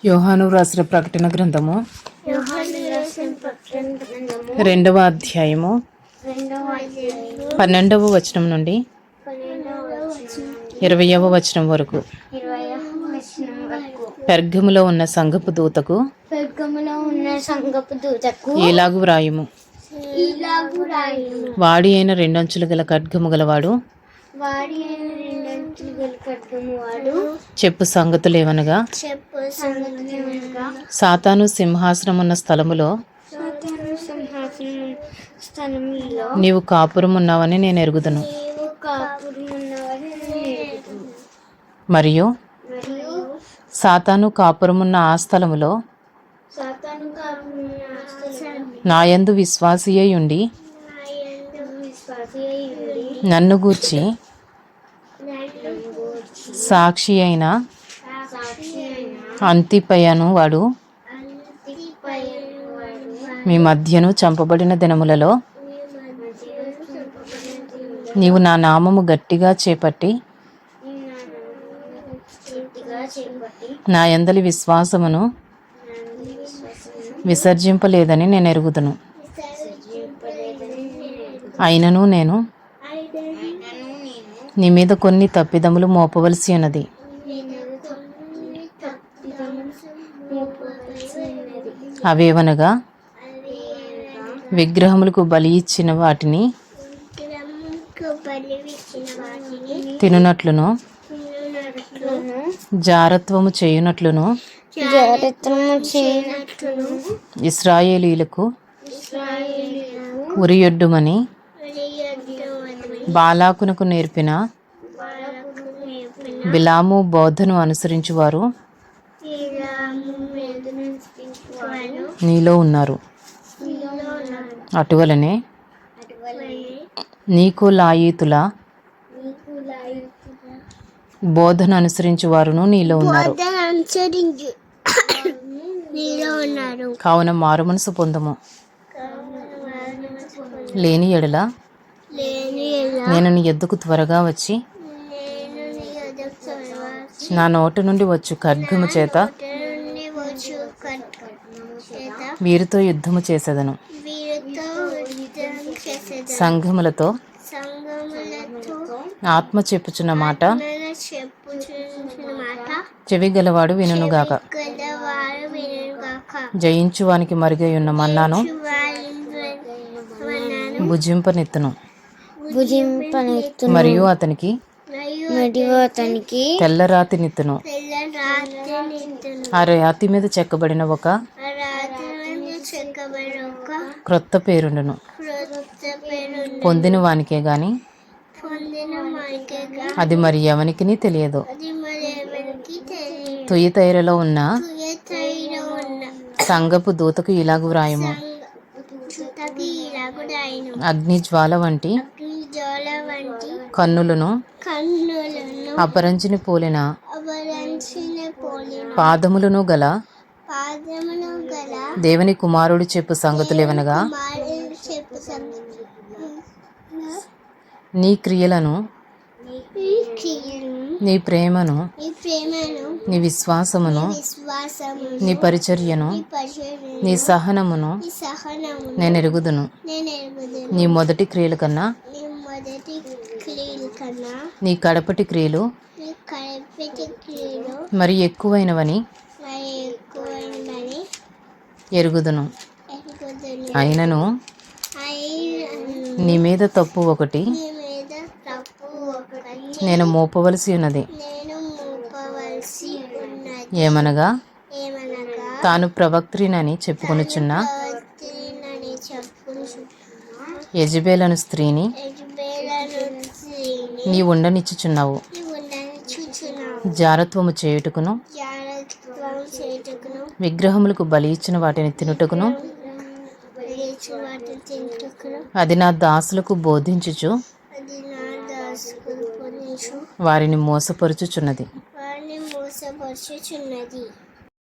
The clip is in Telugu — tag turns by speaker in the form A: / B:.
A: యోహాను వ్రాసిన ప్రకటన గ్రంథము 2వ అధ్యాయము 12వ వచనం నుండి 20వ వచనం వరకు. పెర్గములో ఉన్న సంఘపు దూతకు ఇలాగు వ్రాయుము. వాడి అయిన రెండంచులు గల ఖడ్గము గలవాడు చెప్పు సంగతులేవనగా, సాతాను సింహాసనమున్న స్థలములో నీవు కాపురమున్నావని నేను ఎరుగుదును. మరియు సాతాను కాపురమున్న ఆ స్థలములో నాయందు విశ్వాసి అయి ఉండి నన్ను గూర్చి సాక్షి అయిన అంతిపయను వాడు మీ మధ్యను చంపబడిన దినములలో నీవు నా నామము గట్టిగా చేపట్టి నా యందలి విశ్వాసమును విసర్జింపలేదని నేను ఎరుగుదును. అయినను నేను నీ మీద కొన్ని తప్పిదములు మోపవలసి ఉన్నది. అవేవనగా, విగ్రహములకు బలి ఇచ్చిన వాటిని తినునట్లును, జారత్వము చేయునట్లును, ఇశ్రాయేలీయులకు ఉరియొడ్డుమని బాలాకునకు నేర్పిన బిలాము బోధను అనుసరించువారు నీలో ఉన్నారు. అటువలనే నీకోలాయీతుల బోధన అనుసరించు వారును నీలో ఉన్నారు. కావున మారు మనసు పొందము. లేని ఎడల నేను నీ యొద్దకు త్వరగా వచ్చి నా నోటి నుండి వచ్చు ఖడ్గము చేత వీరితో యుద్ధము చేసేదను. సంఘములతో ఆత్మ చెప్పుచున్న మాట చెవి గలవాడు వినుగాక. జయించువానికి మరుగై ఉన్న మన్నాను భుజింపనెత్తును. మరియు అతనికి తెల్లరాతి నిత్తును. ఆ రాతి మీద చెక్కబడిన ఒక క్రొత్త పేరుండును. పొందిన వానికే గాని అది మరి ఎవనికి తెలియదు. తుయతైరలో ఉన్న సంగపు దూతకు ఇలాగు వ్రాయము. అగ్నిజ్వాల వంటి కన్నులను అపరంజిని పోలిన పాదములను గల దేవుని కుమారుడు చెప్పు సంగతులేవనగా, నీ క్రియలను, నీ ప్రేమను, నీ విశ్వాసమును, నీ పరిచర్యను, నీ సహనమును నేను ఎరుగుదును. నీ మొదటి క్రియల కన్నా నీ కడపటి క్రియలు మరి ఎక్కువైనవని ఎరుగుదును. అయినను నీ మీద తప్పు ఒకటి నేను మోపవలసి ఉన్నది. ఏమనగా, తాను ప్రవక్త్రినని చెప్పుకొనుచున్న యెజబెలను స్త్రీని నీ ఉండనిచ్చుచున్నావు. జారత్వము చేయుటకును, విగ్రహములకు బలి ఇచ్చిన వాటిని తినుటకును అది నా దాసులకు బోధించుచు వారిని మోసపరుచుచున్నది.